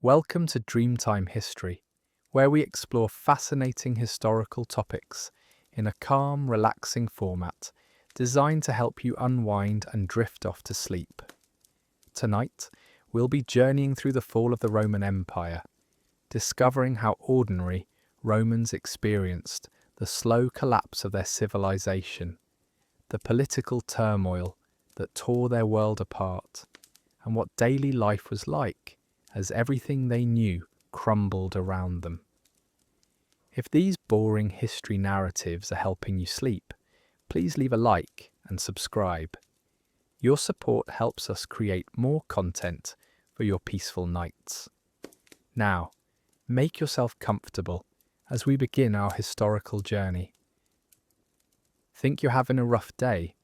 Welcome to Dreamtime History, where we explore fascinating historical topics in a calm, relaxing format designed to help you unwind and drift off to sleep. Tonight, we'll be journeying through the fall of the Roman Empire, discovering how ordinary Romans experienced the slow collapse of their civilization, the political turmoil that tore their world apart, and what daily life was like as everything they knew crumbled around them. If these boring history narratives are helping you sleep, please leave a like and subscribe. Your support helps us create more content for your peaceful nights. Now, make yourself comfortable as we begin our historical journey. Think you're having a rough day?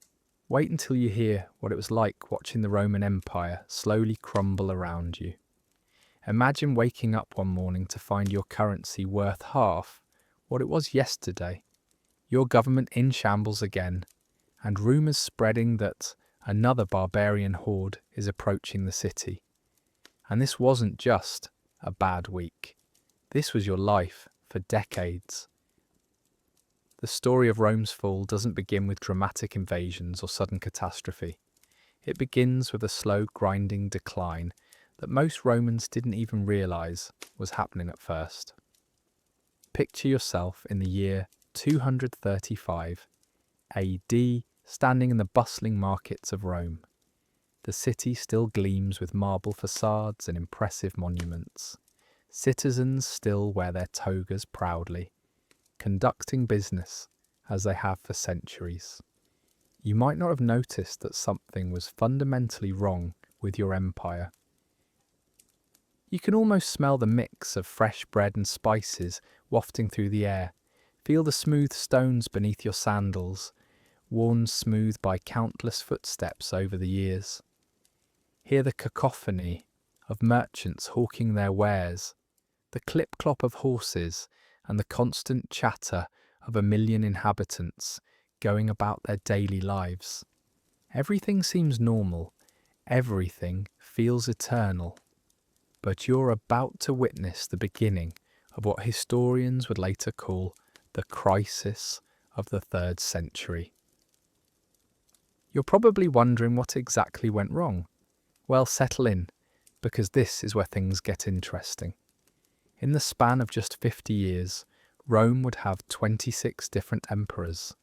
Wait until you hear what it was like watching the Roman Empire slowly crumble around you. Imagine waking up one morning to find your currency worth half what it was yesterday, your government in shambles again, and rumours spreading that another barbarian horde is approaching the city. And this wasn't just a bad week. This was your life for decades. The story of Rome's fall doesn't begin with dramatic invasions or sudden catastrophe. It begins with a slow, grinding decline that most Romans didn't even realise was happening at first. Picture yourself in the year 235 AD, standing in the bustling markets of Rome. The city still gleams with marble facades and impressive monuments. Citizens still wear their togas proudly, conducting business as they have for centuries. You might not have noticed that something was fundamentally wrong with your empire. You can almost smell the mix of fresh bread and spices wafting through the air. Feel the smooth stones beneath your sandals, worn smooth by countless footsteps over the years. Hear the cacophony of merchants hawking their wares, the clip-clop of horses, and the constant chatter of 1 million inhabitants going about their daily lives. Everything seems normal, everything feels eternal. But you're about to witness the beginning of what historians would later call the crisis of the 3rd century. You're probably wondering what exactly went wrong. Well, settle in, because this is where things get interesting. In the span of just 50 years, Rome would have 26 different emperors.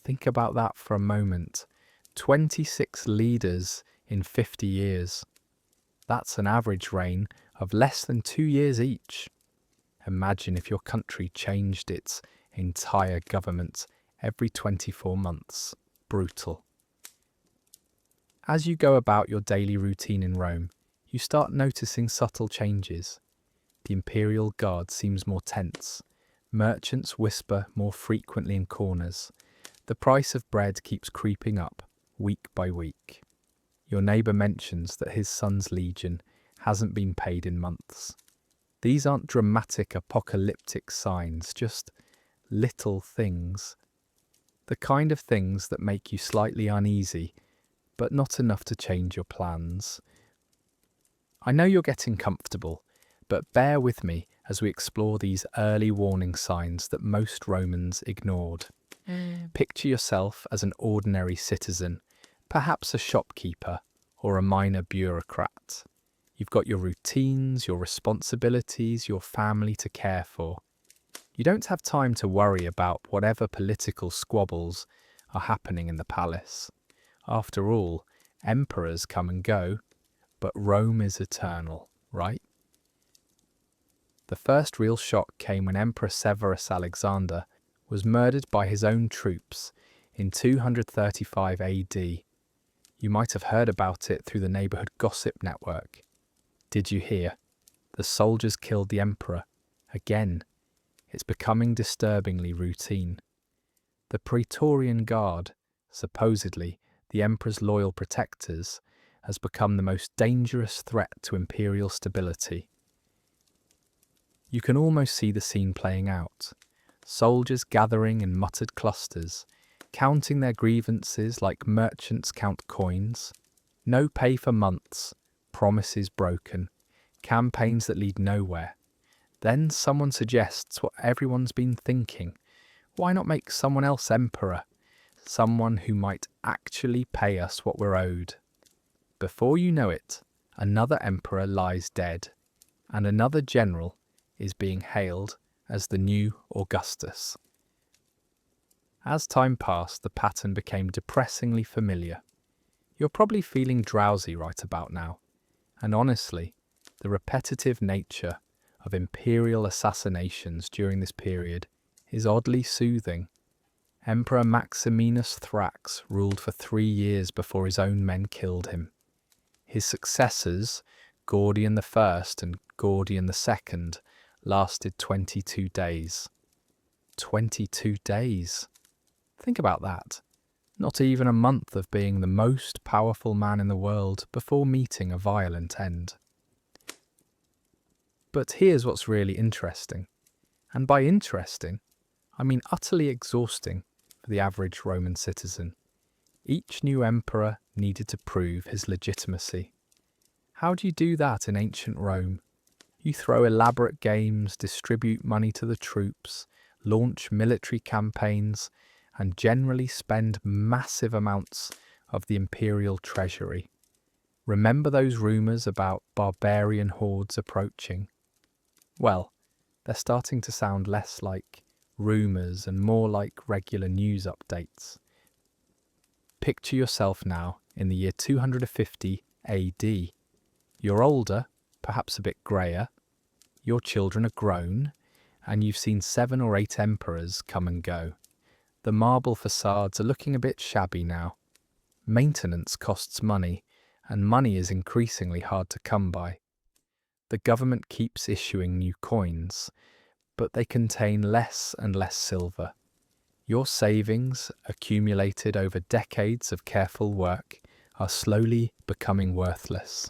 Think about that for a moment. 26 leaders in 50 years. That's an average reign of less than 2 years each. Imagine if your country changed its entire government every 24 months. Brutal. As you go about your daily routine in Rome, you start noticing subtle changes. The imperial guard seems more tense. Merchants whisper more frequently in corners. The price of bread keeps creeping up, week by week. Your neighbour mentions that his son's legion hasn't been paid in months. These aren't dramatic apocalyptic signs, just little things. The kind of things that make you slightly uneasy, but not enough to change your plans. I know you're getting comfortable, but bear with me as we explore these early warning signs that most Romans ignored. Picture yourself as an ordinary citizen, perhaps a shopkeeper or a minor bureaucrat. You've got your routines, your responsibilities, your family to care for. You don't have time to worry about whatever political squabbles are happening in the palace. After all, emperors come and go, but Rome is eternal, right? The first real shock came when Emperor Severus Alexander was murdered by his own troops in 235 AD. You might have heard about it through the neighbourhood gossip network. Did you hear? The soldiers killed the emperor. Again. It's becoming disturbingly routine. The Praetorian Guard, supposedly the emperor's loyal protectors, has become the most dangerous threat to imperial stability. You can almost see the scene playing out. Soldiers gathering in muttered clusters, counting their grievances like merchants count coins. No pay for months, promises broken, campaigns that lead nowhere. Then someone suggests what everyone's been thinking. Why not make someone else emperor? Someone who might actually pay us what we're owed. Before you know it, another emperor lies dead, and another general is being hailed as the new Augustus. As time passed, the pattern became depressingly familiar. You're probably feeling drowsy right about now, and honestly, the repetitive nature of imperial assassinations during this period is oddly soothing. Emperor Maximinus Thrax ruled for 3 years before his own men killed him. His successors, Gordian I and Gordian II, lasted 22 days. 22 days. Think about that. Not even a month of being the most powerful man in the world before meeting a violent end. But here's what's really interesting. And by interesting, I mean utterly exhausting for the average Roman citizen. Each new emperor needed to prove his legitimacy. How do you do that in ancient Rome? You throw elaborate games, distribute money to the troops, launch military campaigns, and generally spend massive amounts of the imperial treasury. Remember those rumours about barbarian hordes approaching? Well, they're starting to sound less like rumours and more like regular news updates. Picture yourself now in the year 250 AD. You're older, perhaps a bit greyer, your children are grown, and you've seen 7 or 8 emperors come and go. The marble facades are looking a bit shabby now. Maintenance costs money, and money is increasingly hard to come by. The government keeps issuing new coins, but they contain less and less silver. Your savings, accumulated over decades of careful work, are slowly becoming worthless.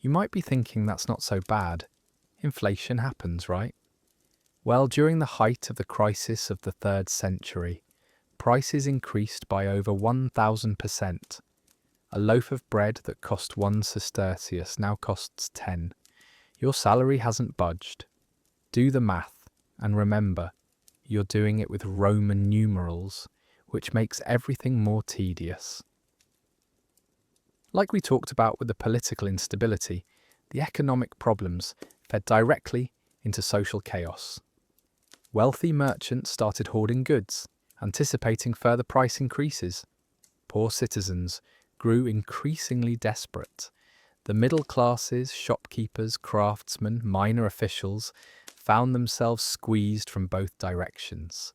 You might be thinking that's not so bad. Inflation happens, right? Well, during the height of the crisis of the 3rd century, prices increased by over 1,000%. A loaf of bread that cost 1 sestertius now costs 10. Your salary hasn't budged. Do the math, and remember, you're doing it with Roman numerals, which makes everything more tedious. Like we talked about with the political instability, the economic problems fed directly into social chaos. Wealthy merchants started hoarding goods, anticipating further price increases. Poor citizens grew increasingly desperate. The middle classes, shopkeepers, craftsmen, minor officials found themselves squeezed from both directions.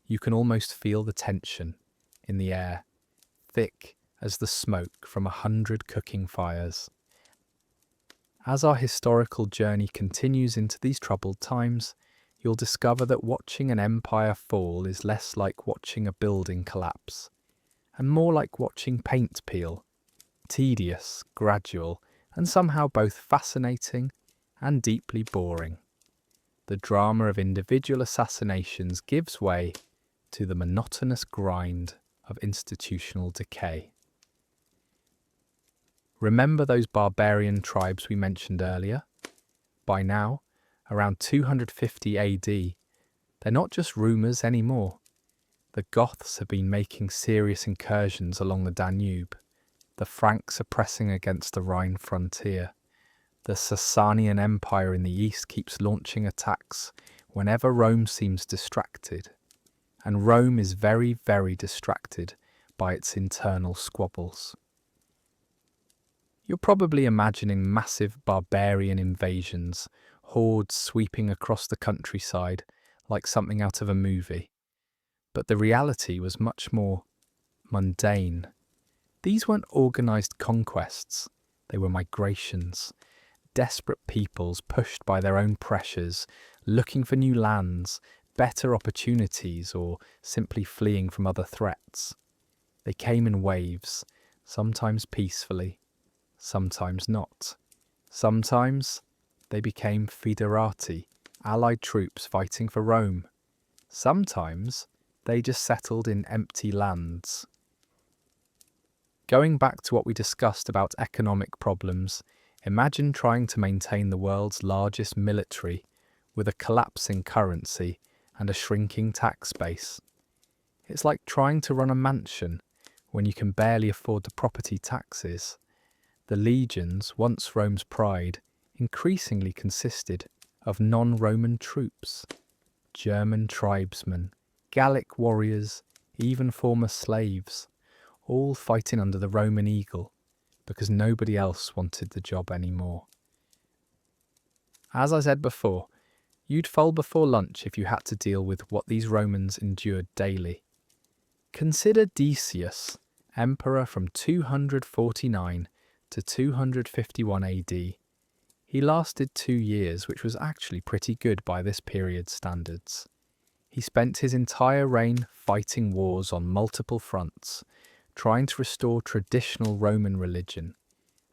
You can almost feel the tension in the air, thick as the smoke from 100 cooking fires. As our historical journey continues into these troubled times, you'll discover that watching an empire fall is less like watching a building collapse, and more like watching paint peel, tedious, gradual, and somehow both fascinating and deeply boring. The drama of individual assassinations gives way to the monotonous grind of institutional decay. Remember those barbarian tribes we mentioned earlier? By now, around 250 AD, they're not just rumours anymore. The Goths have been making serious incursions along the Danube. The Franks are pressing against the Rhine frontier. The Sasanian Empire in the east keeps launching attacks whenever Rome seems distracted. And Rome is very, very distracted by its internal squabbles. You're probably imagining massive barbarian invasions, hordes sweeping across the countryside like something out of a movie. But the reality was much more mundane. These weren't organised conquests, they were migrations. Desperate peoples pushed by their own pressures, looking for new lands, better opportunities, or simply fleeing from other threats. They came in waves, sometimes peacefully, sometimes not. Sometimes they became foederati, allied troops fighting for Rome. Sometimes they just settled in empty lands. Going back to what we discussed about economic problems, Imagine trying to maintain the world's largest military with a collapsing currency and a shrinking tax base. It's like trying to run a mansion when you can barely afford the property taxes. The legions, once Rome's pride, increasingly consisted of non-Roman troops, German tribesmen, Gallic warriors, even former slaves, all fighting under the Roman eagle because nobody else wanted the job anymore. As I said before, you'd fold before lunch if you had to deal with what these Romans endured daily. Consider Decius, emperor from 249 to 251 AD. He lasted 2 years, which was actually pretty good by this period's standards. He spent his entire reign fighting wars on multiple fronts, trying to restore traditional Roman religion,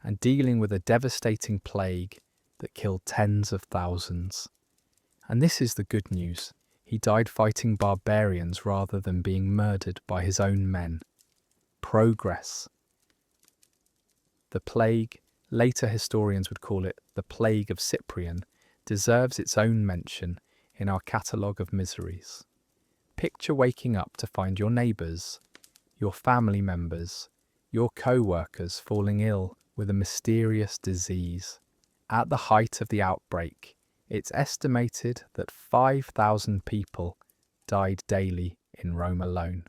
and dealing with a devastating plague that killed tens of thousands. And this is the good news. He died fighting barbarians rather than being murdered by his own men. Progress. The plague, later historians would call it the Plague of Cyprian, deserves its own mention in our catalogue of miseries. Picture waking up to find your neighbours, your family members, your co-workers falling ill with a mysterious disease. At the height of the outbreak, it's estimated that 5,000 people died daily in Rome alone.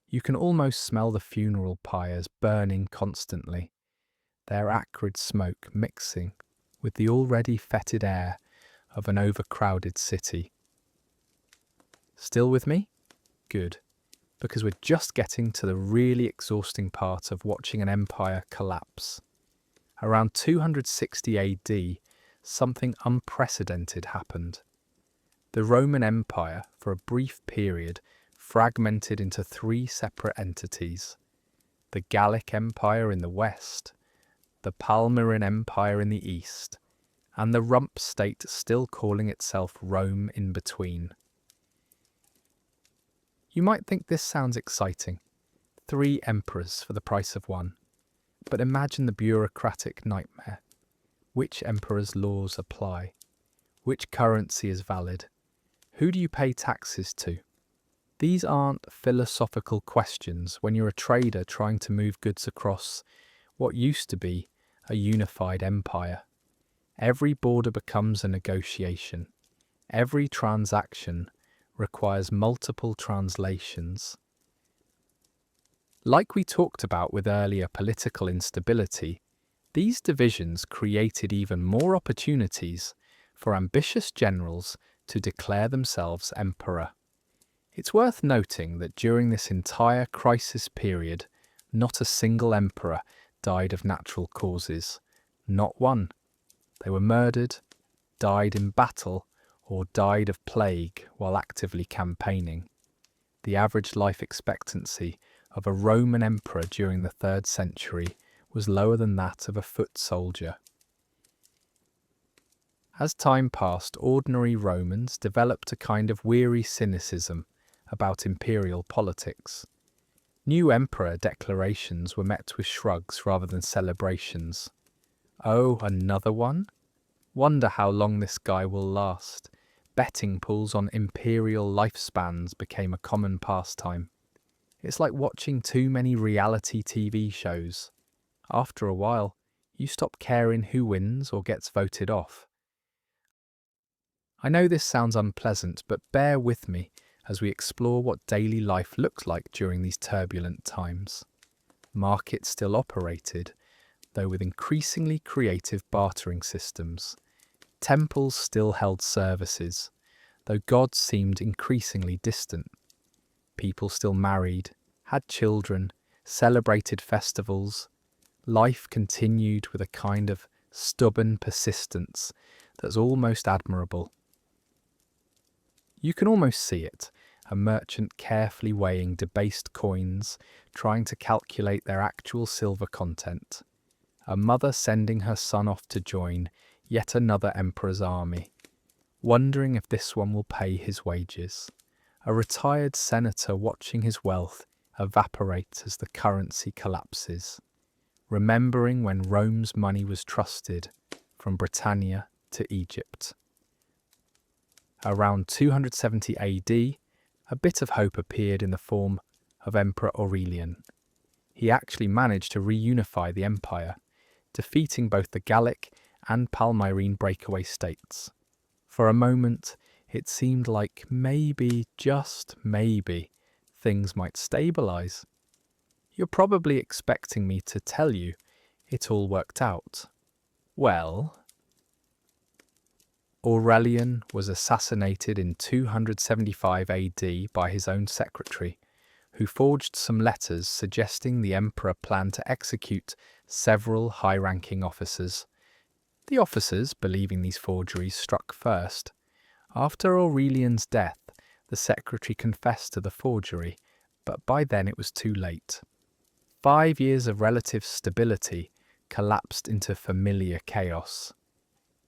You can almost smell the funeral pyres burning constantly, their acrid smoke mixing with the already fetid air of an overcrowded city. Still with me? Good, because we're just getting to the really exhausting part of watching an empire collapse. Around 260 AD, something unprecedented happened. The Roman Empire, for a brief period, fragmented into 3 separate entities: the Gallic Empire in the west, the Palmyrene Empire in the east, and the rump state still calling itself Rome in between. You might think this sounds exciting. 3 emperors for the price of 1. But imagine the bureaucratic nightmare. Which emperor's laws apply? Which currency is valid? Who do you pay taxes to? These aren't philosophical questions when you're a trader trying to move goods across what used to be a unified empire. Every border becomes a negotiation. Every transaction requires multiple translations. Like we talked about with earlier political instability, these divisions created even more opportunities for ambitious generals to declare themselves emperor. It's worth noting that during this entire crisis period, not a single emperor died of natural causes. Not one. They were murdered, died in battle, or died of plague while actively campaigning. The average life expectancy of a Roman emperor during the 3rd century was lower than that of a foot soldier. As time passed, ordinary Romans developed a kind of weary cynicism about imperial politics. New emperor declarations were met with shrugs rather than celebrations. Oh, another one? Wonder how long this guy will last. Betting pools on imperial lifespans became a common pastime. It's like watching too many reality TV shows. After a while, you stop caring who wins or gets voted off. I know this sounds unpleasant, but bear with me as we explore what daily life looked like during these turbulent times. Markets still operated, though with increasingly creative bartering systems. Temples still held services, though gods seemed increasingly distant. People still married, had children, celebrated festivals. Life continued with a kind of stubborn persistence that's almost admirable. You can almost see it, a merchant carefully weighing debased coins, trying to calculate their actual silver content. A mother sending her son off to join yet another emperor's army, wondering if this one will pay his wages. A retired senator watching his wealth evaporate as the currency collapses. remembering when Rome's money was trusted from Britannia to Egypt. Around 270 AD, a bit of hope appeared in the form of Emperor Aurelian. He actually managed to reunify the empire, defeating both the Gallic and Palmyrene breakaway states. For a moment, it seemed like maybe, just maybe, things might stabilize. You're probably expecting me to tell you it all worked out. Well, Aurelian was assassinated in 275 AD by his own secretary, who forged some letters suggesting the emperor planned to execute several high-ranking officers. The officers, believing these forgeries, struck first. After Aurelian's death, the secretary confessed to the forgery, but by then it was too late. 5 years of relative stability collapsed into familiar chaos.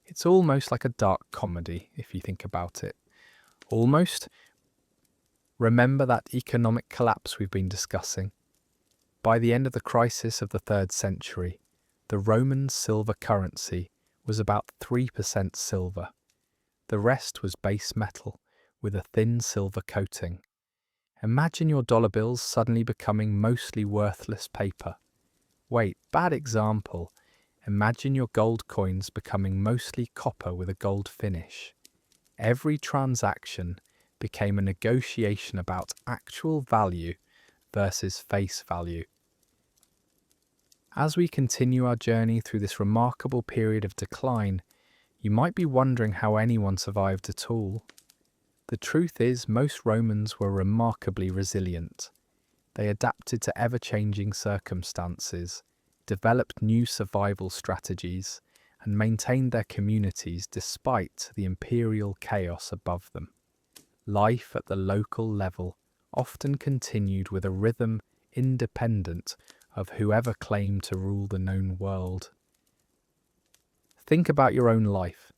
It's almost like a dark comedy, if you think about it. Almost. Remember that economic collapse we've been discussing? By the end of the crisis of the 3rd century, the Roman silver currency was about 3% silver. The rest was base metal with a thin silver coating. Imagine your dollar bills suddenly becoming mostly worthless paper. Wait, bad example. Imagine your gold coins becoming mostly copper with a gold finish. Every transaction became a negotiation about actual value versus face value. As we continue our journey through this remarkable period of decline, you might be wondering how anyone survived at all. The truth is, most Romans were remarkably resilient. They adapted to ever-changing circumstances, developed new survival strategies, and maintained their communities despite the imperial chaos above them. Life at the local level often continued with a rhythm independent of whoever claimed to rule the known world. Think about your own life.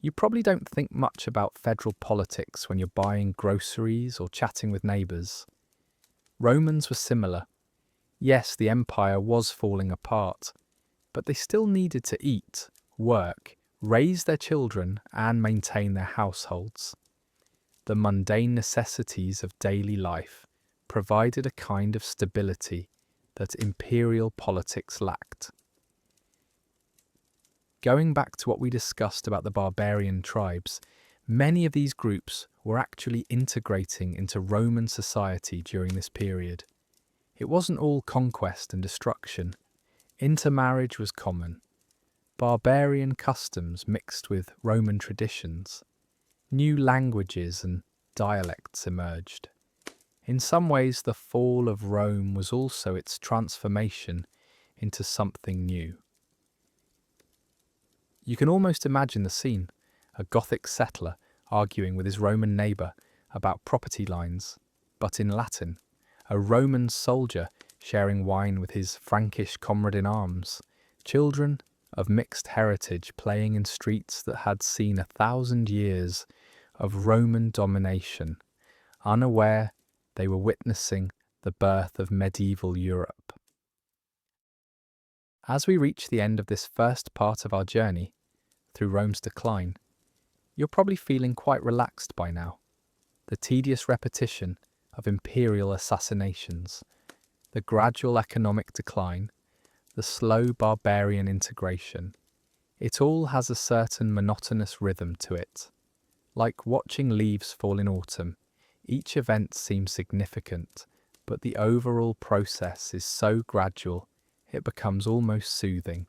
You probably don't think much about federal politics when you're buying groceries or chatting with neighbours. Romans were similar. Yes, the empire was falling apart, but they still needed to eat, work, raise their children, and maintain their households. The mundane necessities of daily life provided a kind of stability that imperial politics lacked. Going back to what we discussed about the barbarian tribes, many of these groups were actually integrating into Roman society during this period. It wasn't all conquest and destruction. Intermarriage was common. Barbarian customs mixed with Roman traditions. New languages and dialects emerged. In some ways, the fall of Rome was also its transformation into something new. You can almost imagine the scene, a Gothic settler arguing with his Roman neighbour about property lines, but in Latin, a Roman soldier sharing wine with his Frankish comrade-in-arms, children of mixed heritage playing in streets that had seen 1,000 years of Roman domination, unaware they were witnessing the birth of medieval Europe. As we reach the end of this first part of our journey through Rome's decline, you're probably feeling quite relaxed by now. The tedious repetition of imperial assassinations, the gradual economic decline, the slow barbarian integration, it all has a certain monotonous rhythm to it. Like watching leaves fall in autumn, each event seems significant, but the overall process is so gradual it becomes almost soothing.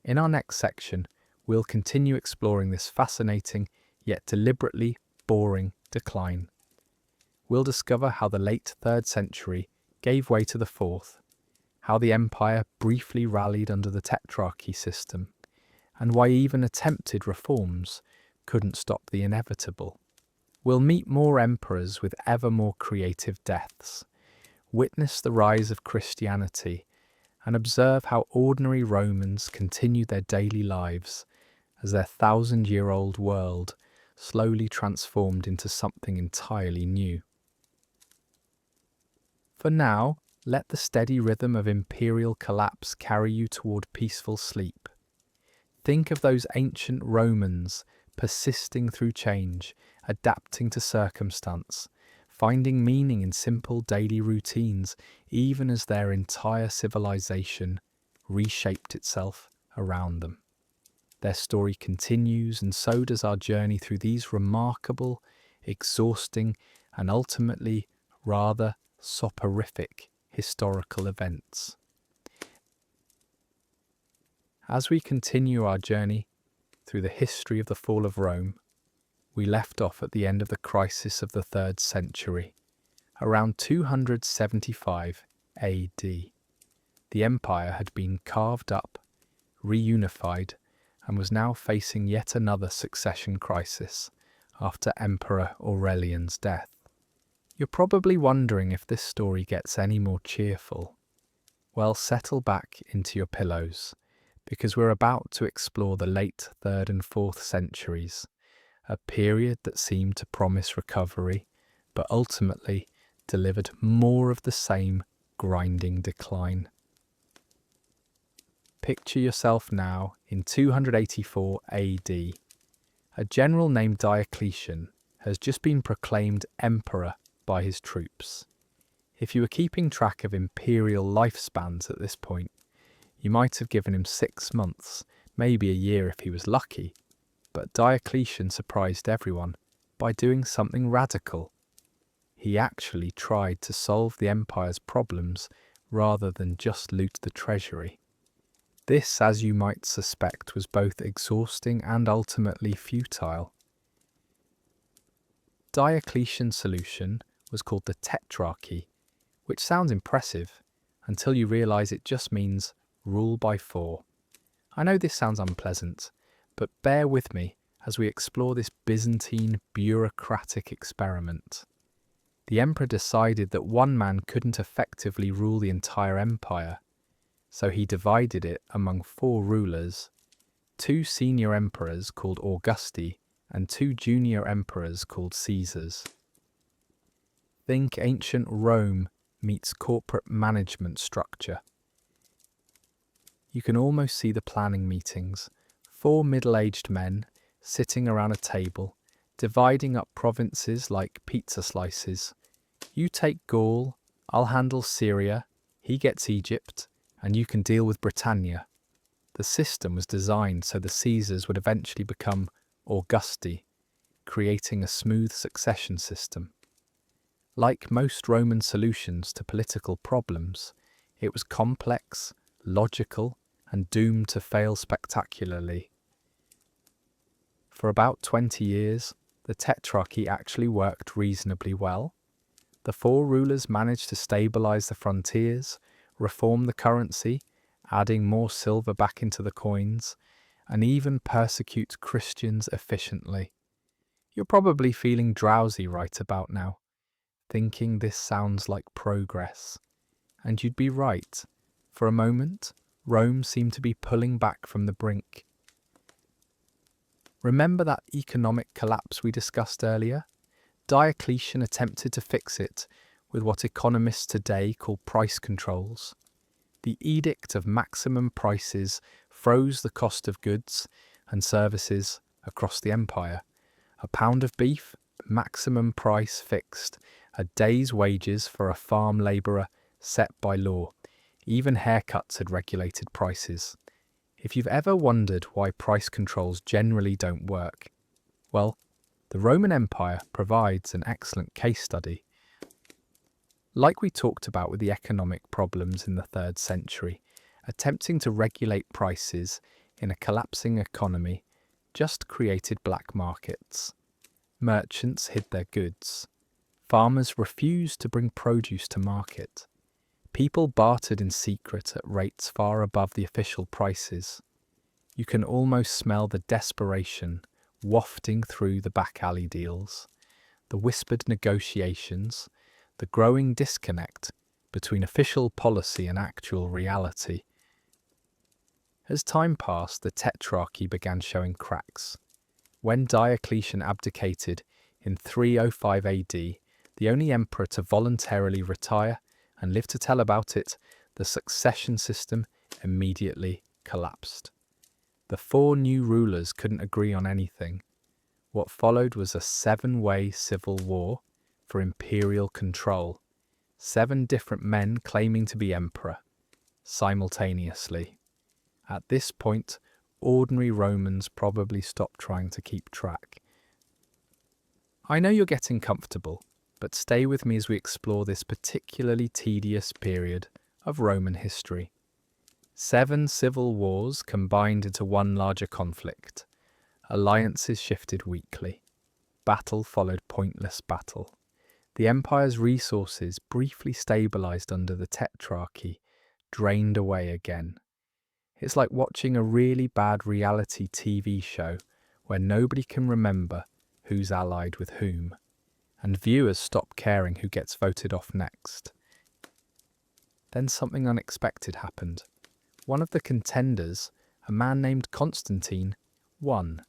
In our next section, we'll continue exploring this fascinating yet deliberately boring decline. We'll discover how the late 3rd century gave way to the 4th, how the empire briefly rallied under the tetrarchy system, and why even attempted reforms couldn't stop the inevitable. We'll meet more emperors with ever more creative deaths, witness the rise of Christianity, and observe how ordinary Romans continued their daily lives as their 1,000-year-old world slowly transformed into something entirely new. For now, Let the steady rhythm of imperial collapse carry you toward peaceful sleep. Think of those ancient Romans persisting through change, adapting to circumstance, finding meaning in simple daily routines, even as their entire civilization reshaped itself around them. Their story continues, and so does our journey through these remarkable, exhausting, and ultimately rather soporific historical events. As we continue our journey through the history of the fall of Rome, we left off at the end of the crisis of the 3rd century, around 275 AD. The empire had been carved up, reunified, and was now facing yet another succession crisis after Emperor Aurelian's death. You're probably wondering if this story gets any more cheerful. Well, settle back into your pillows, because we're about to explore the late 3rd and 4th centuries, a period that seemed to promise recovery, but ultimately delivered more of the same grinding decline. Picture yourself now in 284 AD. A general named Diocletian has just been proclaimed emperor by his troops. If you were keeping track of imperial lifespans at this point, you might have given him 6 months, maybe a year if he was lucky, but Diocletian surprised everyone by doing something radical. He actually tried to solve the empire's problems rather than just loot the treasury. This, as you might suspect, was both exhausting and ultimately futile. Diocletian's solution was called the Tetrarchy, which sounds impressive until you realise it just means rule by 4. I know this sounds unpleasant, but bear with me as we explore this Byzantine bureaucratic experiment. The emperor decided that one man couldn't effectively rule the entire empire, so he divided it among 4 rulers, 2 senior emperors called Augusti and 2 junior emperors called Caesars. Think ancient Rome meets corporate management structure. You can almost see the planning meetings, 4 middle-aged men sitting around a table, dividing up provinces like pizza slices. You take Gaul, I'll handle Syria, he gets Egypt, and you can deal with Britannia. The system was designed so the Caesars would eventually become Augusti, creating a smooth succession system. Like most Roman solutions to political problems, it was complex, logical, and doomed to fail spectacularly. For about 20 years, the Tetrarchy actually worked reasonably well. The 4 rulers managed to stabilize the frontiers, reform the currency, adding more silver back into the coins, and even persecute Christians efficiently. You're probably feeling drowsy right about now, thinking this sounds like progress. And you'd be right. For a moment, Rome seemed to be pulling back from the brink. Remember that economic collapse we discussed earlier? Diocletian attempted to fix it with what economists today call price controls. The edict of maximum prices froze the cost of goods and services across the empire. A pound of beef, maximum price fixed, a day's wages for a farm labourer set by law. Even haircuts had regulated prices. If you've ever wondered why price controls generally don't work, well, the Roman Empire provides an excellent case study. Like we talked about with the economic problems in the 3rd century, attempting to regulate prices in a collapsing economy just created black markets. Merchants hid their goods. Farmers refused to bring produce to market. People bartered in secret at rates far above the official prices. You can almost smell the desperation wafting through the back alley deals, the whispered negotiations, the growing disconnect between official policy and actual reality. As time passed, the Tetrarchy began showing cracks. When Diocletian abdicated in 305 AD, the only emperor to voluntarily retire and lived to tell about it, the succession system immediately collapsed. The four new rulers couldn't agree on anything. What followed was a 7-way civil war for imperial control, 7 different men claiming to be emperor, simultaneously. At this point, ordinary Romans probably stopped trying to keep track. I know you're getting comfortable, but stay with me as we explore this particularly tedious period of Roman history. 7 civil wars combined into one larger conflict. Alliances shifted weekly. Battle followed pointless battle. The empire's resources, briefly stabilized under the tetrarchy, drained away again. It's like watching a really bad reality TV show where nobody can remember who's allied with whom, and viewers stop caring who gets voted off next. Then something unexpected happened. One of the contenders, a man named Constantine, won.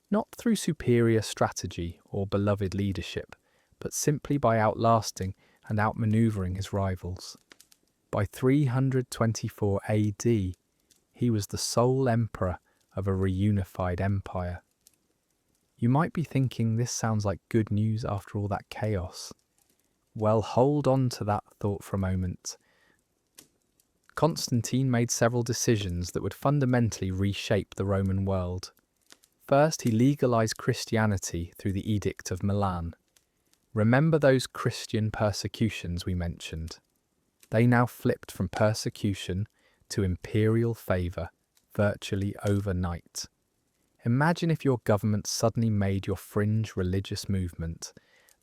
Not through superior strategy or beloved leadership, but simply by outlasting and outmaneuvering his rivals. By 324 AD, he was the sole emperor of a reunified empire. You might be thinking this sounds like good news after all that chaos. Well, hold on to that thought for a moment. Constantine made several decisions that would fundamentally reshape the Roman world. First, he legalized Christianity through the Edict of Milan. Remember those Christian persecutions we mentioned? They now flipped from persecution to imperial favor virtually overnight. Imagine if your government suddenly made your fringe religious movement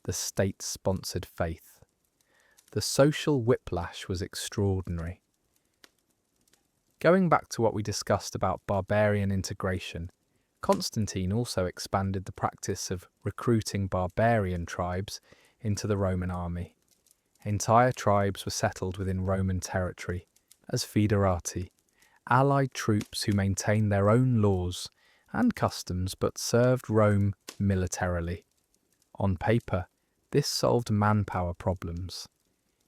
the state-sponsored faith. The social whiplash was extraordinary. Going back to what we discussed about barbarian integration, Constantine also expanded the practice of recruiting barbarian tribes into the Roman army. Entire tribes were settled within Roman territory as foederati, allied troops who maintained their own laws and customs but served Rome militarily. On paper, this solved manpower problems.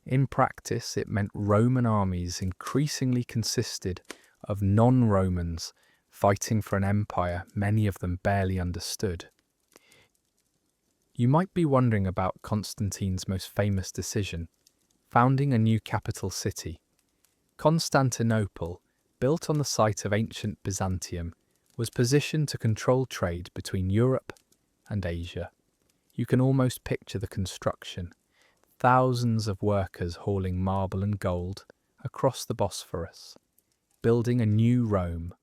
In practice, it meant Roman armies increasingly consisted of non-Romans fighting for an empire many of them barely understood. You might be wondering about Constantine's most famous decision, founding a new capital city. Constantinople, built on the site of ancient Byzantium, was positioned to control trade between Europe and Asia. You can almost picture the construction. Thousands of workers hauling marble and gold across the Bosphorus, building a new Rome,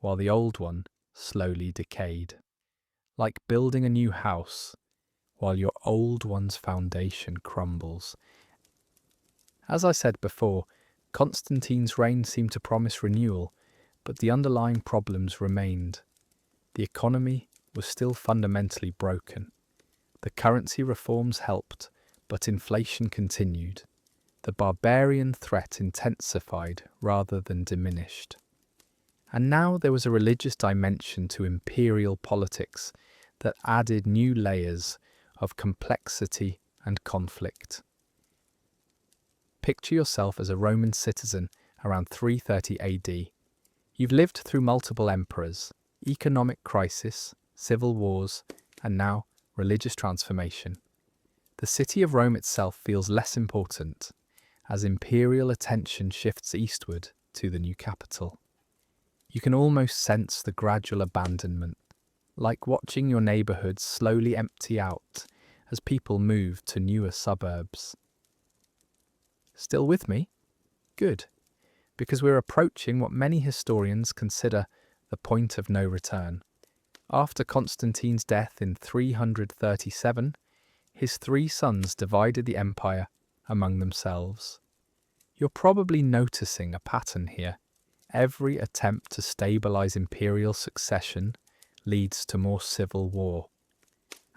while the old one slowly decayed. Like building a new house, while your old one's foundation crumbles. As I said before, Constantine's reign seemed to promise renewal, but the underlying problems remained. The economy was still fundamentally broken. The currency reforms helped, but inflation continued. The barbarian threat intensified rather than diminished. And now there was a religious dimension to imperial politics that added new layers of complexity and conflict. Picture yourself as a Roman citizen around 330 AD. You've lived through multiple emperors, economic crisis, civil wars, and now religious transformation. The city of Rome itself feels less important as imperial attention shifts eastward to the new capital. You can almost sense the gradual abandonment, like watching your neighbourhoods slowly empty out as people move to newer suburbs. Still with me? Good, because we're approaching what many historians consider the point of no return. After Constantine's death in 337, his 3 sons divided the empire among themselves. You're probably noticing a pattern here. Every attempt to stabilize imperial succession leads to more civil war.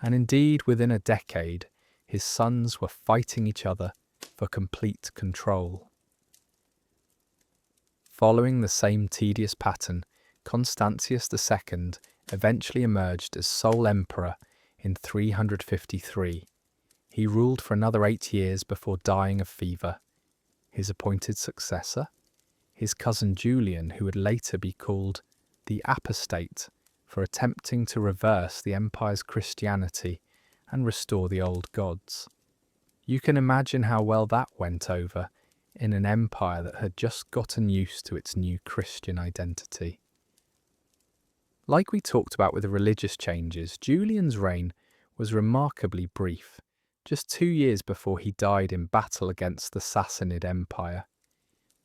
And indeed, within a decade, his sons were fighting each other for complete control. Following the same tedious pattern, Constantius II eventually emerged as sole emperor in 353. He ruled for another 8 years before dying of fever. his appointed successor, his cousin Julian, who would later be called the apostate for attempting to reverse the empire's Christianity and restore the old gods. You can imagine how well that went over in an empire that had just gotten used to its new Christian identity. Like we talked about with the religious changes, Julian's reign was remarkably brief, just 2 years before he died in battle against the Sassanid Empire.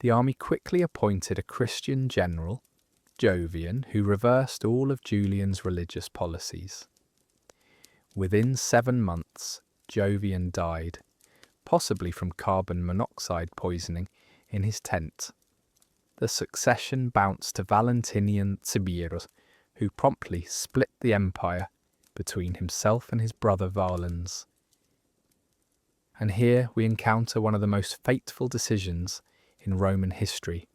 The army quickly appointed a Christian general, Jovian, who reversed all of Julian's religious policies. Within 7 months, Jovian died, possibly from carbon monoxide poisoning, in his tent. The succession bounced to Valentinian Tiberius, who promptly split the empire between himself and his brother Valens. And here we encounter one of the most fateful decisions in Roman history.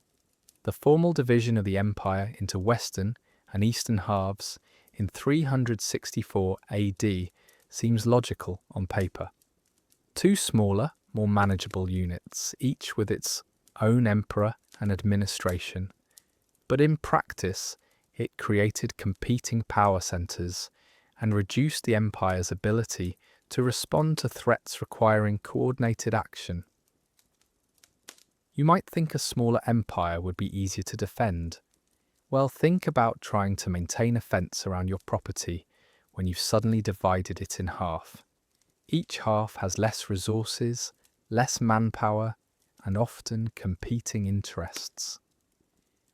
The formal division of the empire into western and eastern halves in 364 AD seems logical on paper. 2 smaller, more manageable units, each with its own emperor and administration. But in practice, it created competing power centres and reduced the empire's ability to respond to threats requiring coordinated action. You might think a smaller empire would be easier to defend. Well, think about trying to maintain a fence around your property when you've suddenly divided it in half. Each half has less resources, less manpower, and often competing interests.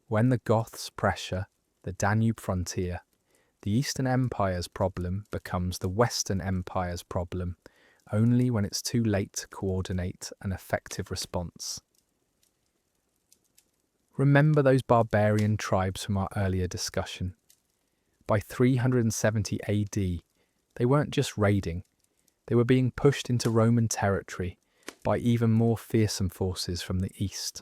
When the Goths pressure the Danube frontier, the Eastern Empire's problem becomes the Western Empire's problem, only when it's too late to coordinate an effective response. Remember those barbarian tribes from our earlier discussion. By 370 AD, they weren't just raiding, they were being pushed into Roman territory by even more fearsome forces from the east.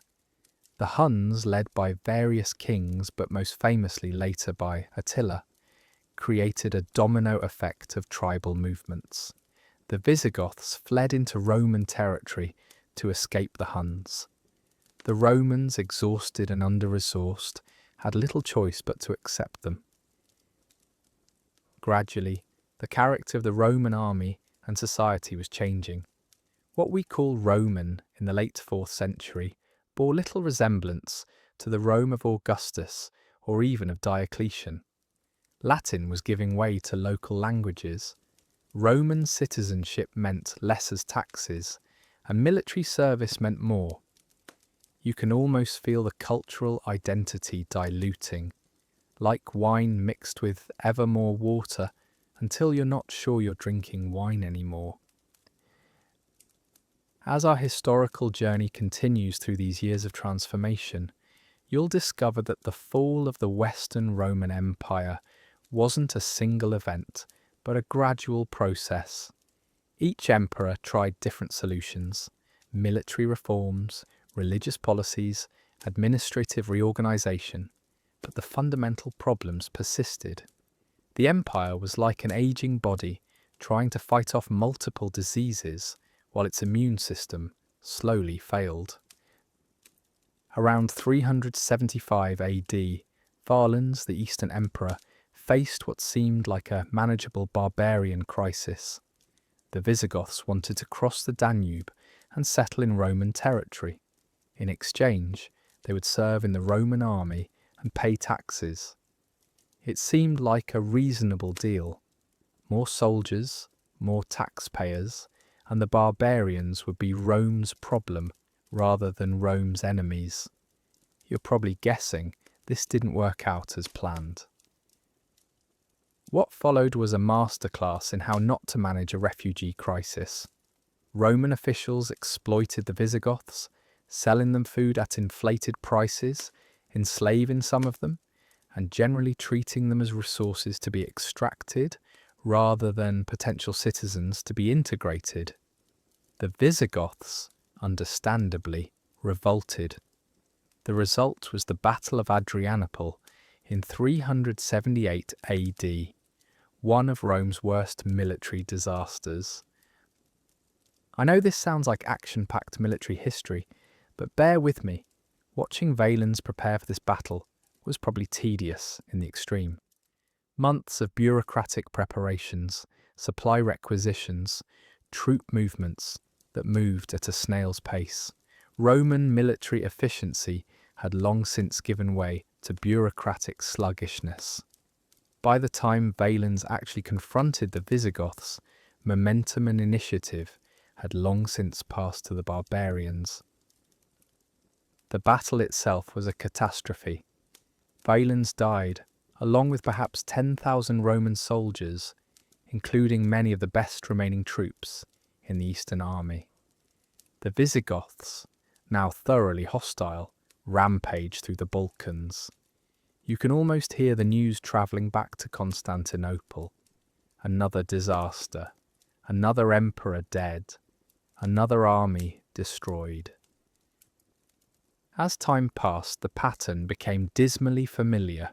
The Huns, led by various kings, but most famously later by Attila, created a domino effect of tribal movements. The Visigoths fled into Roman territory to escape the Huns. The Romans, exhausted and under-resourced, had little choice but to accept them. Gradually, the character of the Roman army and society was changing. What we call Roman in the late 4th century bore little resemblance to the Rome of Augustus or even of Diocletian. Latin was giving way to local languages. Roman citizenship meant less as taxes, and military service meant more. You can almost feel the cultural identity diluting, like wine mixed with ever more water until you're not sure you're drinking wine anymore. As our historical journey continues through these years of transformation, you'll discover that the fall of the Western Roman Empire wasn't a single event, but a gradual process. Each emperor tried different solutions: military reforms, religious policies, administrative reorganization, but the fundamental problems persisted. The empire was like an aging body trying to fight off multiple diseases while its immune system slowly failed. Around 375 AD, Valens, the Eastern Emperor, faced what seemed like a manageable barbarian crisis. The Visigoths wanted to cross the Danube and settle in Roman territory. In exchange, they would serve in the Roman army and pay taxes. It seemed like a reasonable deal. More soldiers, more taxpayers, and the barbarians would be Rome's problem rather than Rome's enemies. You're probably guessing this didn't work out as planned. What followed was a masterclass in how not to manage a refugee crisis. Roman officials exploited the Visigoths, selling them food at inflated prices, enslaving some of them, and generally treating them as resources to be extracted rather than potential citizens to be integrated. The Visigoths, understandably, revolted. The result was the Battle of Adrianople in 378 AD, one of Rome's worst military disasters. I know this sounds like action-packed military history, But bear with me, watching Valens prepare for this battle was probably tedious in the extreme. Months of bureaucratic preparations, supply requisitions, troop movements that moved at a snail's pace. Roman military efficiency had long since given way to bureaucratic sluggishness. By the time Valens actually confronted the Visigoths, momentum and initiative had long since passed to the barbarians. The battle itself was a catastrophe. Valens died, along with perhaps 10,000 Roman soldiers, including many of the best remaining troops in the Eastern Army. The Visigoths, now thoroughly hostile, rampaged through the Balkans. You can almost hear the news travelling back to Constantinople. Another disaster, another emperor dead, another army destroyed. As time passed, the pattern became dismally familiar.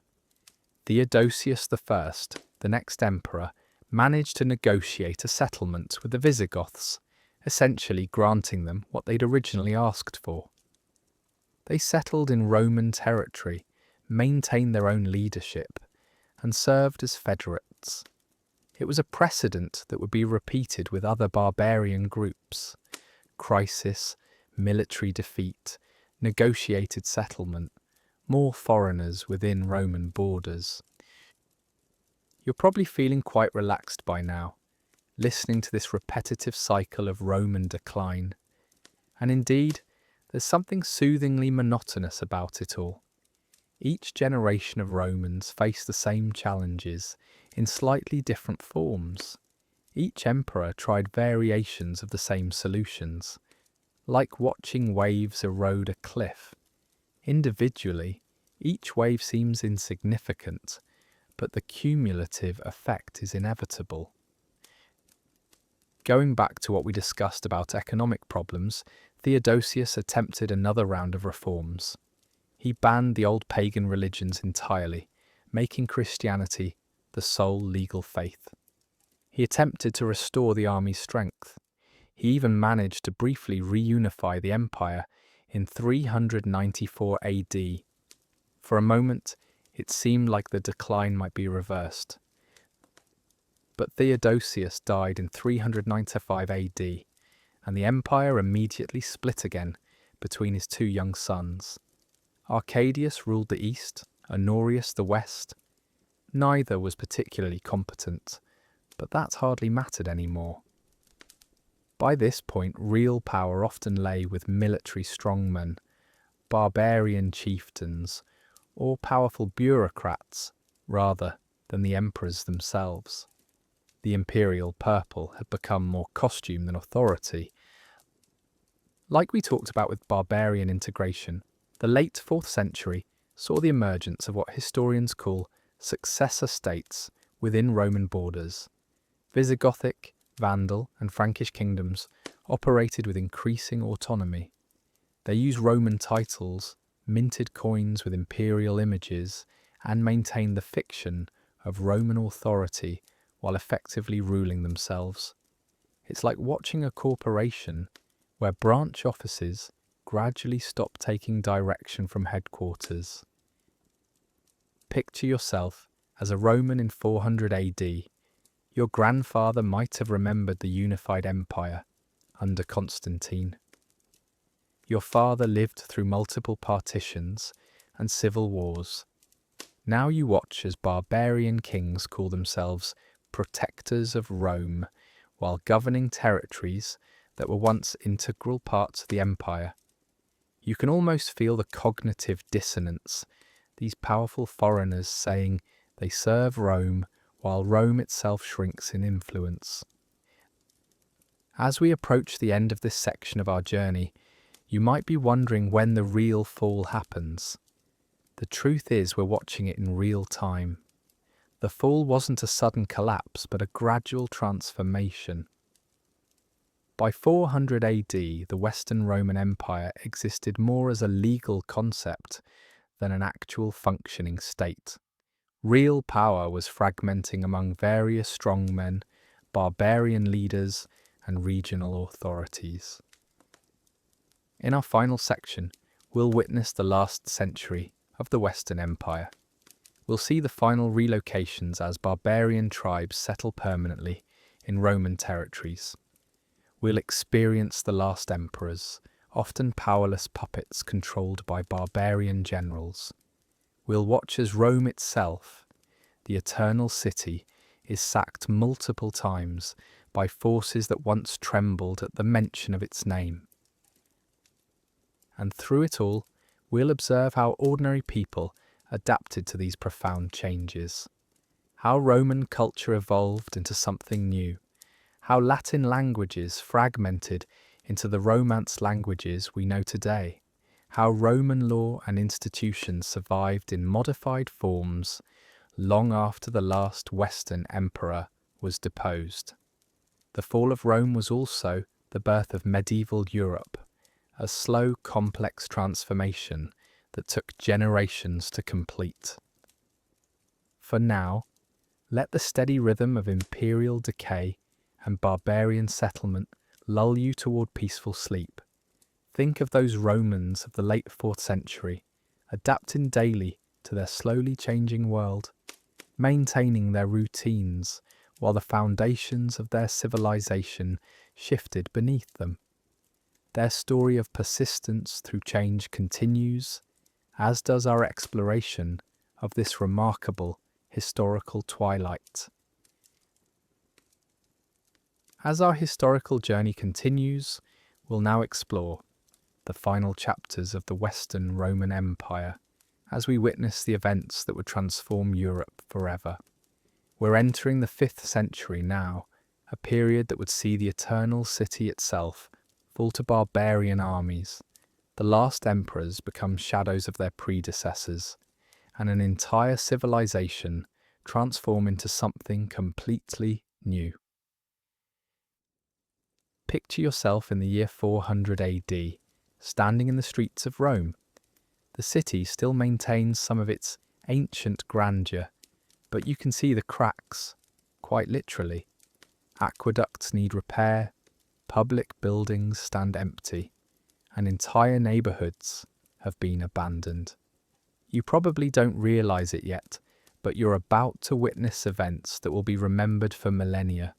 Theodosius I, the next emperor, managed to negotiate a settlement with the Visigoths, essentially granting them what they'd originally asked for. They settled in Roman territory, maintained their own leadership, and served as federates. It was a precedent that would be repeated with other barbarian groups. Crisis, military defeat, negotiated settlement, more foreigners within Roman borders. You're probably feeling quite relaxed by now, listening to this repetitive cycle of Roman decline. And indeed, there's something soothingly monotonous about it all. Each generation of Romans faced the same challenges in slightly different forms. Each emperor tried variations of the same solutions, like watching waves erode a cliff. Individually, each wave seems insignificant, but the cumulative effect is inevitable. Going back to what we discussed about economic problems, Theodosius attempted another round of reforms. He banned the old pagan religions entirely, making Christianity the sole legal faith. He attempted to restore the army's strength. He even managed to briefly reunify the empire in 394 AD. For a moment, it seemed like the decline might be reversed. But Theodosius died in 395 AD, and the empire immediately split again between his two young sons. Arcadius ruled the east, Honorius the west. Neither was particularly competent, but that hardly mattered anymore. By this point, real power often lay with military strongmen, barbarian chieftains, or powerful bureaucrats, rather than the emperors themselves. The imperial purple had become more costume than authority. Like we talked about with barbarian integration, the late 4th century saw the emergence of what historians call successor states within Roman borders. Visigothic, Vandal, and Frankish kingdoms operated with increasing autonomy. They used Roman titles, minted coins with imperial images, and maintained the fiction of Roman authority while effectively ruling themselves. It's like watching a corporation where branch offices gradually stop taking direction from headquarters. Picture yourself as a Roman in 400 AD. Your grandfather might have remembered the unified empire under Constantine. Your father lived through multiple partitions and civil wars. Now you watch as barbarian kings call themselves protectors of Rome, while governing territories that were once integral parts of the empire. You can almost feel the cognitive dissonance, these powerful foreigners saying they serve Rome while Rome itself shrinks in influence. As we approach the end of this section of our journey, you might be wondering when the real fall happens. The truth is we're watching it in real time. The fall wasn't a sudden collapse, but a gradual transformation. By 400 AD, the Western Roman Empire existed more as a legal concept than an actual functioning state. Real power was fragmenting among various strongmen, barbarian leaders, and regional authorities. In our final section, we'll witness the last century of the Western Empire. We'll see the final relocations as barbarian tribes settle permanently in Roman territories. We'll experience the last emperors, often powerless puppets controlled by barbarian generals. We'll watch as Rome itself, the eternal city, is sacked multiple times by forces that once trembled at the mention of its name. And through it all, we'll observe how ordinary people adapted to these profound changes, how Roman culture evolved into something new, how Latin languages fragmented into the Romance languages we know today, how Roman law and institutions survived in modified forms long after the last Western emperor was deposed. The fall of Rome was also the birth of medieval Europe, a slow, complex transformation that took generations to complete. For now, let the steady rhythm of imperial decay and barbarian settlement lull you toward peaceful sleep. Think of those Romans of the late 4th century, adapting daily to their slowly changing world, maintaining their routines while the foundations of their civilization shifted beneath them. Their story of persistence through change continues, as does our exploration of this remarkable historical twilight. As our historical journey continues, we'll now explore the final chapters of the Western Roman Empire as we witness the events that would transform Europe forever. We're entering the 5th century now, a period that would see the eternal city itself fall to barbarian armies, the last emperors become shadows of their predecessors, and an entire civilization transform into something completely new. Picture yourself in the year 400 AD, standing in the streets of Rome. The city still maintains some of its ancient grandeur, but you can see the cracks, quite literally. Aqueducts need repair, public buildings stand empty, and entire neighbourhoods have been abandoned. You probably don't realise it yet, but you're about to witness events that will be remembered for millennia.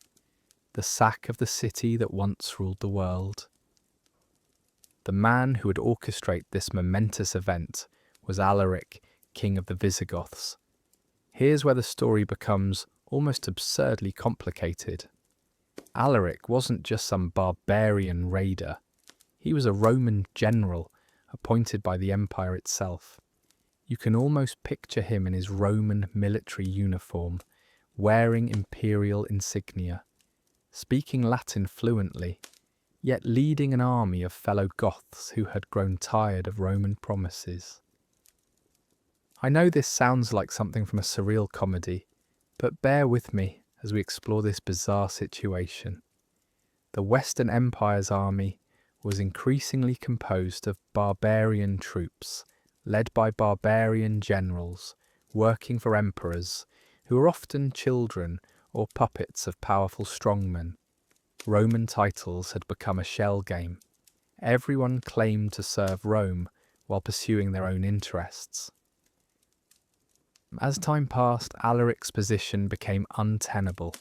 The sack of the city that once ruled the world. The man who would orchestrate this momentous event was Alaric, king of the Visigoths. Here's where the story becomes almost absurdly complicated. Alaric wasn't just some barbarian raider. He was a Roman general appointed by the empire itself. You can almost picture him in his Roman military uniform, wearing imperial insignia, speaking Latin fluently, yet leading an army of fellow Goths who had grown tired of Roman promises. I know this sounds like something from a surreal comedy, but bear with me as we explore this bizarre situation. The Western Empire's army was increasingly composed of barbarian troops, led by barbarian generals, working for emperors, who were often children or puppets of powerful strongmen. Roman titles had become a shell game. Everyone claimed to serve Rome while pursuing their own interests. As time passed, Alaric's position became untenable.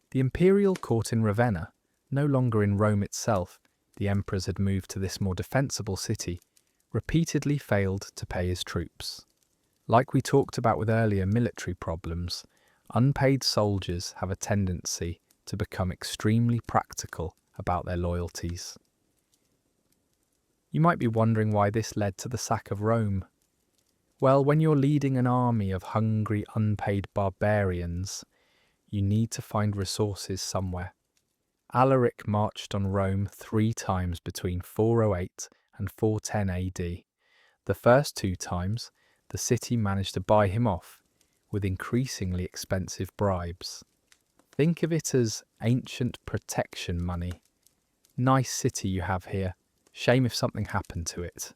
The imperial court in Ravenna, no longer in Rome itself, the emperors had moved to this more defensible city, repeatedly failed to pay his troops. Like we talked about with earlier military problems, unpaid soldiers have a tendency to become extremely practical about their loyalties. You might be wondering why this led to the sack of Rome. Well, when you're leading an army of hungry, unpaid barbarians, you need to find resources somewhere. Alaric marched on Rome 3 times between 408 and 410 AD. The first 2 times, the city managed to buy him off with increasingly expensive bribes. Think of it as ancient protection money. Nice city you have here. Shame if something happened to it.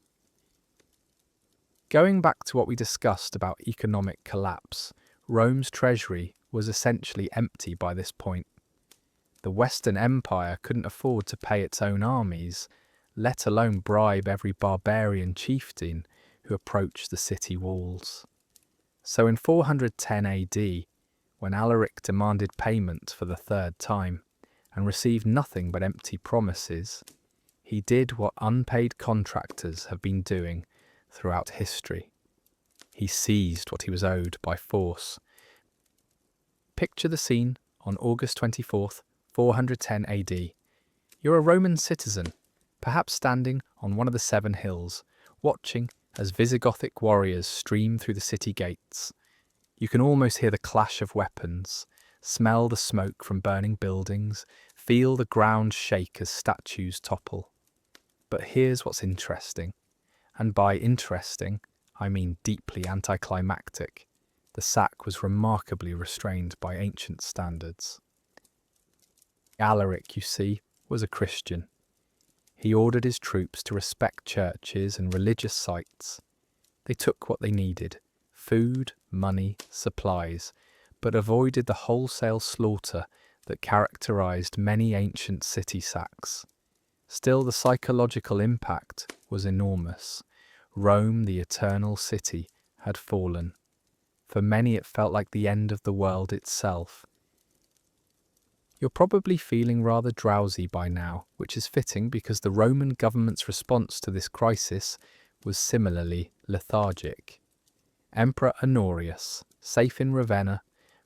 Going back to what we discussed about economic collapse, Rome's treasury was essentially empty by this point. The Western Empire couldn't afford to pay its own armies, let alone bribe every barbarian chieftain who approached the city walls. So in 410 AD, when Alaric demanded payment for the third time and received nothing but empty promises, he did what unpaid contractors have been doing throughout history. He seized what he was owed by force. Picture the scene on August 24th, 410 AD. You're a Roman citizen, perhaps standing on one of the 7 hills, watching as Visigothic warriors stream through the city gates. You can almost hear the clash of weapons, smell the smoke from burning buildings, feel the ground shake as statues topple. But here's what's interesting, and by interesting, I mean deeply anticlimactic. The sack was remarkably restrained by ancient standards. Alaric, you see, was a Christian. He ordered his troops to respect churches and religious sites. They took what they needed: food, money, supplies, but avoided the wholesale slaughter that characterized many ancient city sacks. Still, the psychological impact was enormous. Rome, the eternal city, had fallen. For many, it felt like the end of the world itself. You're probably feeling rather drowsy by now, which is fitting because the Roman government's response to this crisis was similarly lethargic. Emperor Honorius, safe in Ravenna,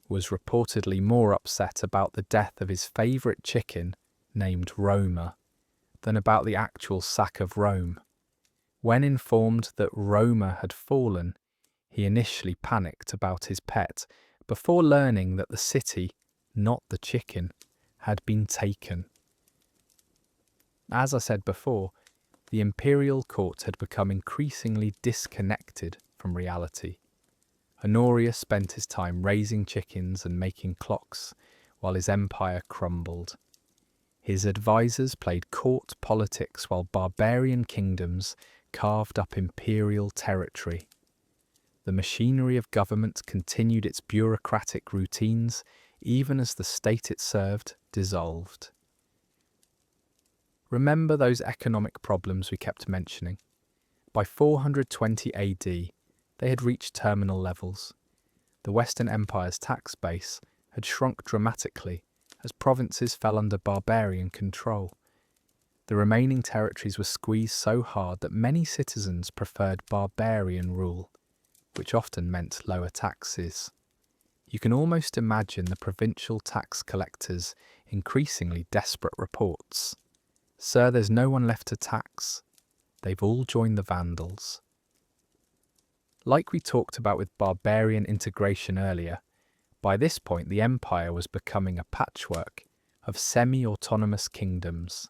was reportedly more upset about the death of his favourite chicken, named Roma, than about the actual sack of Rome. When informed that Roma had fallen, he initially panicked about his pet, before learning that the city, not the chicken, had been taken. As I said before, the imperial court had become increasingly disconnected from reality. Honorius spent his time raising chickens and making clocks, while his empire crumbled. His advisors played court politics while barbarian kingdoms carved up imperial territory. The machinery of government continued its bureaucratic routines, even as the state it served dissolved. Remember those economic problems we kept mentioning? By 420 AD, they had reached terminal levels. The Western Empire's tax base had shrunk dramatically as provinces fell under barbarian control. The remaining territories were squeezed so hard that many citizens preferred barbarian rule, which often meant lower taxes. You can almost imagine the provincial tax collectors increasingly desperate reports. "Sir, there's no one left to tax. They've all joined the Vandals." Like we talked about with barbarian integration earlier, by this point the empire was becoming a patchwork of semi-autonomous kingdoms.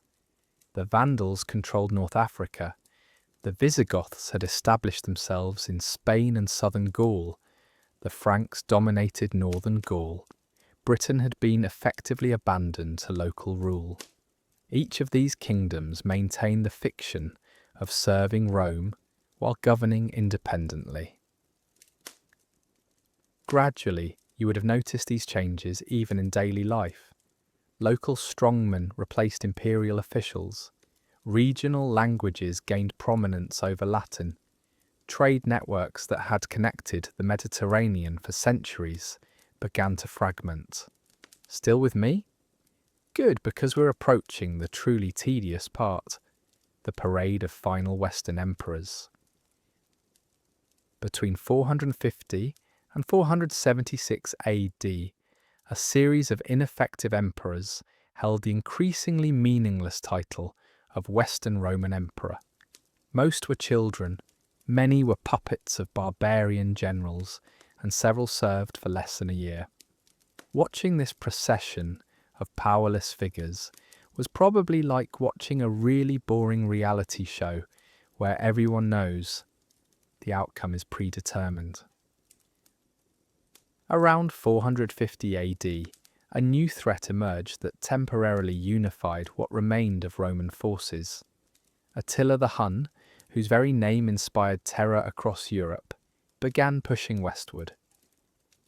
The Vandals controlled North Africa. The Visigoths had established themselves in Spain and southern Gaul. The Franks dominated northern Gaul. Britain had been effectively abandoned to local rule. Each of these kingdoms maintained the fiction of serving Rome while governing independently. Gradually, you would have noticed these changes even in daily life. Local strongmen replaced imperial officials. Regional languages gained prominence over Latin. Trade networks that had connected the Mediterranean for centuries began to fragment. Still with me? Good, because we're approaching the truly tedious part, the parade of final Western emperors. Between 450 and 476 AD, a series of ineffective emperors held the increasingly meaningless title of Western Roman Emperor. Most were children, many were puppets of barbarian generals, and several served for less than a year. Watching this procession of powerless figures was probably like watching a really boring reality show where everyone knows the outcome is predetermined. Around 450 AD, a new threat emerged that temporarily unified what remained of Roman forces. Attila the Hun, whose very name inspired terror across Europe, began pushing westward.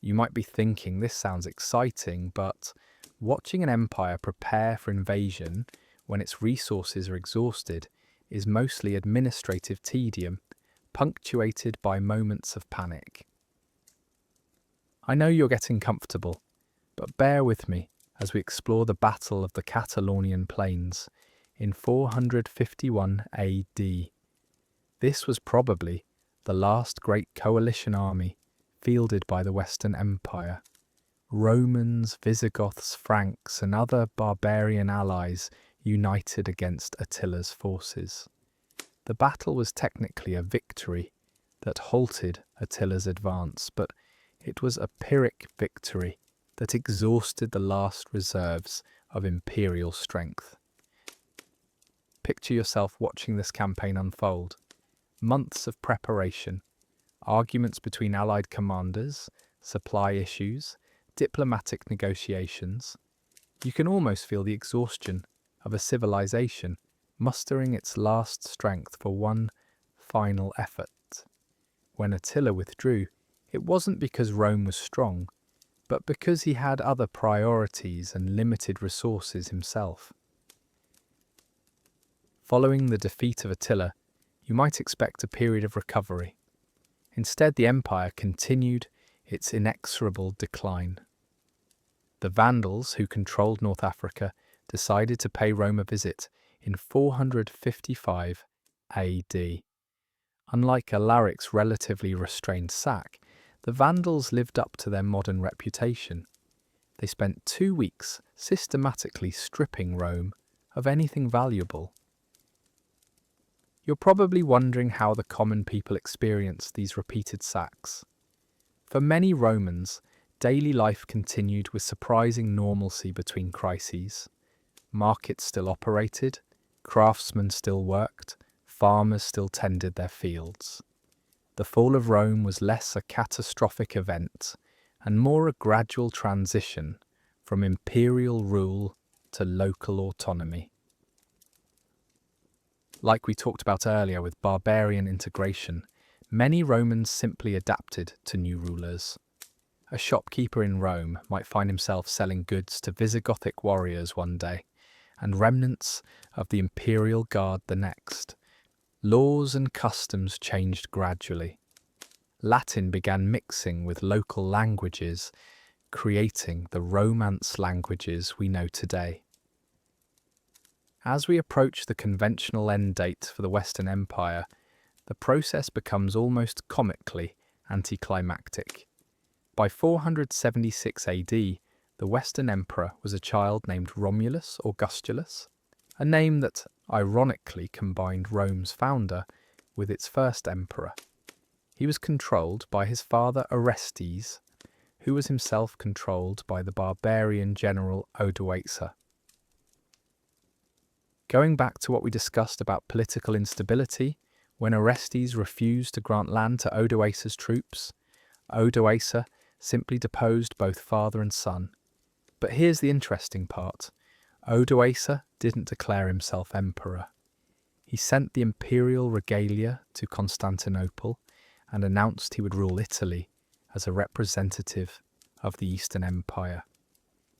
You might be thinking this sounds exciting, but watching an empire prepare for invasion when its resources are exhausted is mostly administrative tedium, punctuated by moments of panic. I know you're getting comfortable, but bear with me as we explore the Battle of the Catalonian Plains in 451 AD. This was probably the last great coalition army fielded by the Western Empire. Romans, Visigoths, Franks, and other barbarian allies united against Attila's forces. The battle was technically a victory that halted Attila's advance, but it was a Pyrrhic victory that exhausted the last reserves of imperial strength. Picture yourself watching this campaign unfold. Months of preparation, arguments between allied commanders, supply issues, diplomatic negotiations. You can almost feel the exhaustion of a civilization mustering its last strength for one final effort. When Attila withdrew, it wasn't because Rome was strong, but because he had other priorities and limited resources himself. Following the defeat of Attila, you might expect a period of recovery. Instead, the empire continued its inexorable decline. The Vandals, who controlled North Africa, decided to pay Rome a visit in 455 AD. Unlike Alaric's relatively restrained sack, the Vandals lived up to their modern reputation. They spent 2 weeks systematically stripping Rome of anything valuable. You're probably wondering how the common people experienced these repeated sacks. For many Romans, daily life continued with surprising normalcy between crises. Markets still operated, craftsmen still worked, farmers still tended their fields. The fall of Rome was less a catastrophic event and more a gradual transition from imperial rule to local autonomy. Like we talked about earlier with barbarian integration, many Romans simply adapted to new rulers. A shopkeeper in Rome might find himself selling goods to Visigothic warriors one day, and remnants of the imperial guard the next. Laws and customs changed gradually. Latin began mixing with local languages, creating the Romance languages we know today. As we approach the conventional end date for the Western Empire, the process becomes almost comically anticlimactic. By 476 AD, the Western Emperor was a child named Romulus Augustulus, a name that ironically combined Rome's founder with its first emperor. He was controlled by his father Orestes, who was himself controlled by the barbarian general Odoacer. Going back to what we discussed about political instability, when Orestes refused to grant land to Odoacer's troops, Odoacer simply deposed both father and son. But here's the interesting part. Odoacer didn't declare himself emperor. He sent the imperial regalia to Constantinople and announced he would rule Italy as a representative of the Eastern Empire.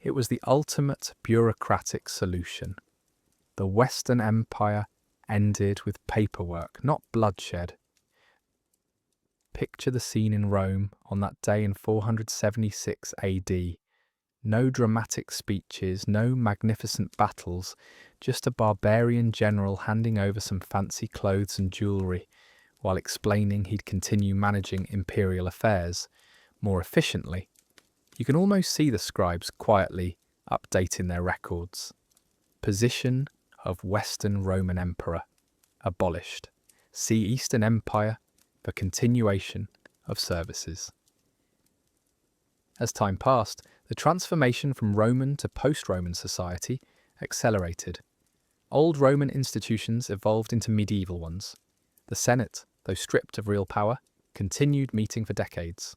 It was the ultimate bureaucratic solution. The Western Empire ended with paperwork, not bloodshed. Picture the scene in Rome on that day in 476 AD. No dramatic speeches, no magnificent battles, just a barbarian general handing over some fancy clothes and jewellery while explaining he'd continue managing imperial affairs more efficiently. You can almost see the scribes quietly updating their records. Position of Western Roman Emperor abolished. See Eastern Empire for continuation of services. As time passed, the transformation from Roman to post-Roman society accelerated. Old Roman institutions evolved into medieval ones. The Senate, though stripped of real power, continued meeting for decades.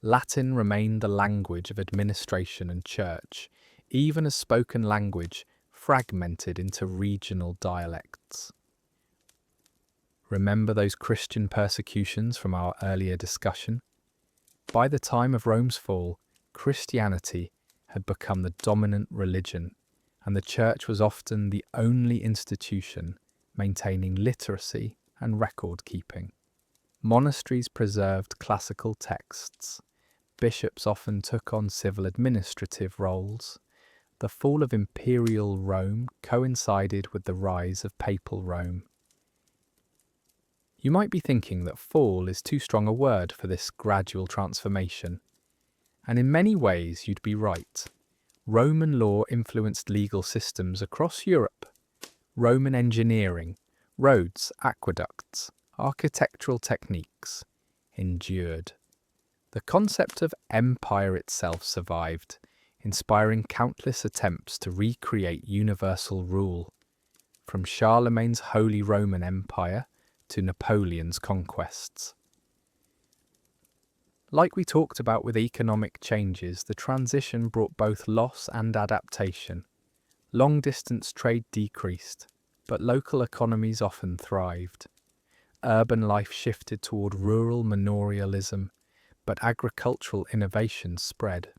Latin remained the language of administration and church, even as spoken language fragmented into regional dialects. Remember those Christian persecutions from our earlier discussion? By the time of Rome's fall, Christianity had become the dominant religion, and the church was often the only institution maintaining literacy and record keeping. Monasteries preserved classical texts. Bishops often took on civil administrative roles. The fall of imperial Rome coincided with the rise of papal Rome. You might be thinking that fall is too strong a word for this gradual transformation. And in many ways you'd be right. Roman law influenced legal systems across Europe. Roman engineering, roads, aqueducts, architectural techniques endured. The concept of empire itself survived, inspiring countless attempts to recreate universal rule, from Charlemagne's Holy Roman Empire to Napoleon's conquests. Like we talked about with economic changes, the transition brought both loss and adaptation. Long-distance trade decreased, but local economies often thrived. Urban life shifted toward rural manorialism, but agricultural innovation spread.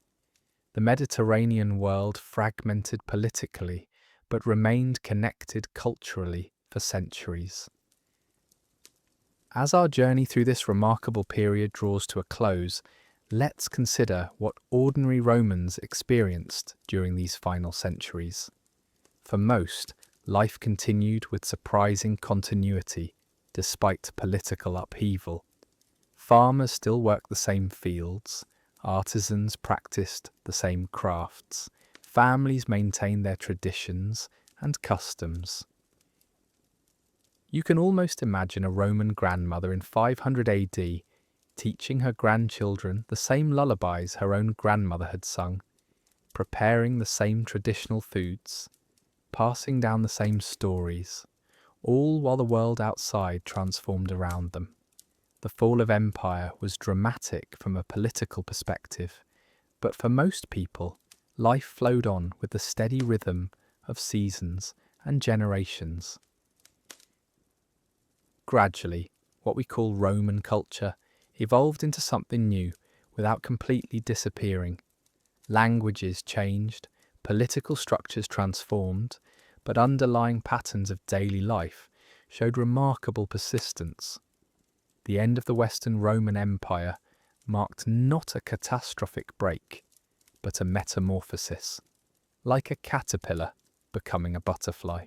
The Mediterranean world fragmented politically, but remained connected culturally for centuries. As our journey through this remarkable period draws to a close, let's consider what ordinary Romans experienced during these final centuries. For most, life continued with surprising continuity, despite political upheaval. Farmers still worked the same fields, artisans practiced the same crafts, families maintained their traditions and customs. You can almost imagine a Roman grandmother in 500 AD teaching her grandchildren the same lullabies her own grandmother had sung, preparing the same traditional foods, passing down the same stories, all while the world outside transformed around them. The fall of empire was dramatic from a political perspective, but for most people, life flowed on with the steady rhythm of seasons and generations. Gradually, what we call Roman culture evolved into something new without completely disappearing. Languages changed, political structures transformed, but underlying patterns of daily life showed remarkable persistence. The end of the Western Roman Empire marked not a catastrophic break, but a metamorphosis, like a caterpillar becoming a butterfly.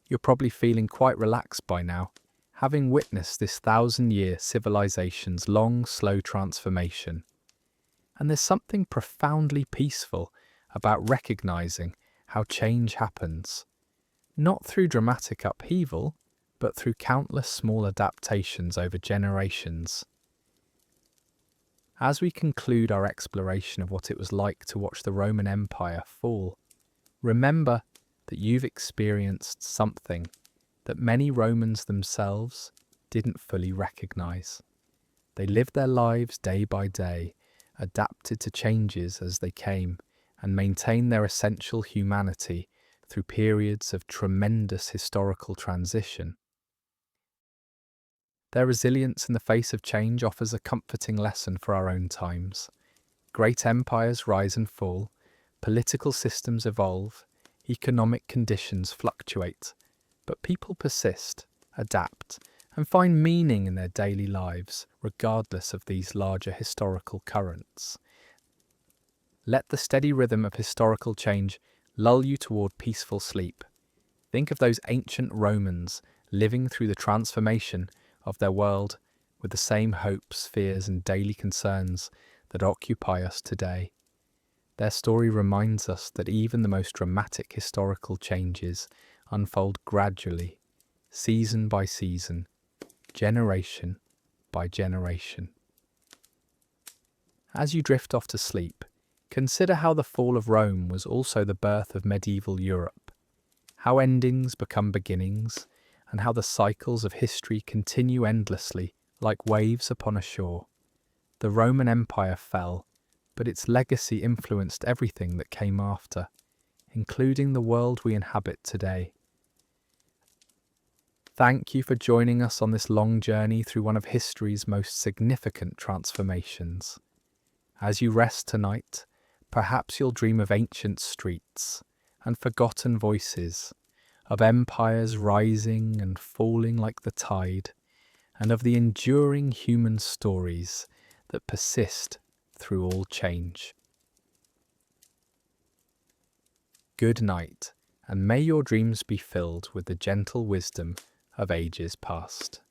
You're probably feeling quite relaxed by now, having witnessed this 1,000-year civilization's long, slow transformation. And there's something profoundly peaceful about recognizing how change happens, not through dramatic upheaval, but through countless small adaptations over generations. As we conclude our exploration of what it was like to watch the Roman Empire fall, remember that you've experienced something that many Romans themselves didn't fully recognize. They lived their lives day by day, adapted to changes as they came, and maintained their essential humanity through periods of tremendous historical transition. Their resilience in the face of change offers a comforting lesson for our own times. Great empires rise and fall, political systems evolve, economic conditions fluctuate, but people persist, adapt, and find meaning in their daily lives, regardless of these larger historical currents. Let the steady rhythm of historical change lull you toward peaceful sleep. Think of those ancient Romans living through the transformation of their world with the same hopes, fears, and daily concerns that occupy us today. Their story reminds us that even the most dramatic historical changes unfold gradually, season by season, generation by generation. As you drift off to sleep, consider how the fall of Rome was also the birth of medieval Europe, how endings become beginnings, and how the cycles of history continue endlessly like waves upon a shore. The Roman Empire fell, but its legacy influenced everything that came after, including the world we inhabit today. Thank you for joining us on this long journey through one of history's most significant transformations. As you rest tonight, perhaps you'll dream of ancient streets and forgotten voices, of empires rising and falling like the tide, and of the enduring human stories that persist through all change. Good night, and may your dreams be filled with the gentle wisdom of ages past.